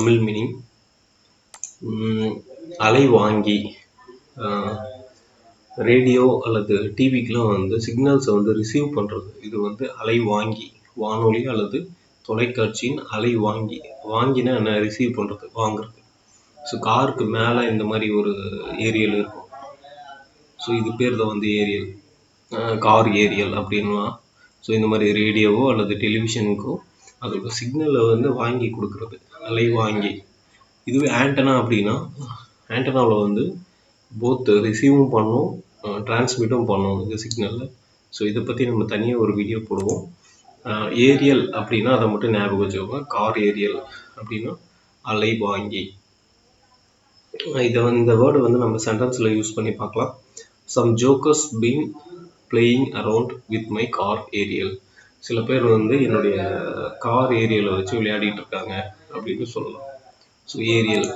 Tamil meaning. அலைவாங்கி, radio அல்லது டிவிக்கெலாம் வந்து சிக்னல்ஸை வந்து ரிசீவ் பண்ணுறது. இது வந்து அலைவாங்கி, வானொலி அல்லது தொலைக்காட்சியின் அலைவாங்கி. வாங்கினா என்ன? ரிசீவ் பண்ணுறது, வாங்குறது. ஸோ காருக்கு மேலே இந்த மாதிரி ஒரு ஏரியல் இருக்கும். ஸோ இது பேர் தான் வந்து ஏரியல், கார் ஏரியல் அப்படின்லாம். ஸோ இந்த மாதிரி ரேடியோவோ அல்லது டெலிவிஷனுக்கோ அதோட சிக்னலை வந்து வாங்கி கொடுக்குறது, அலைவாங்கி. இதுவே ஆண்டனா அப்படின்னா, ஆண்டனாவில் வந்து போத் ரிசீவும் பண்ணும், டிரான்ஸ்மிட்டும் பண்ணும் இந்த சிக்னலில். ஸோ இதை பற்றி நம்ம தனியாக ஒரு வீடியோ போடுவோம். ஏரியல் அப்படின்னா அதை மட்டும் ஞாபகம் வச்சுக்கோங்க. கார் ஏரியல் அப்படின்னா அலைவாங்கி. இந்த வேர்டு வந்து நம்ம சென்டென்ஸில் யூஸ் பண்ணி பார்க்கலாம். Some jokers been playing around with my car aerial. சில பேர் வந்து என்னுடைய கார் ஏரியலை வச்சு விளையாடிட்டு இருக்காங்க அப்படின்னு சொல்லலாம். So Ariel.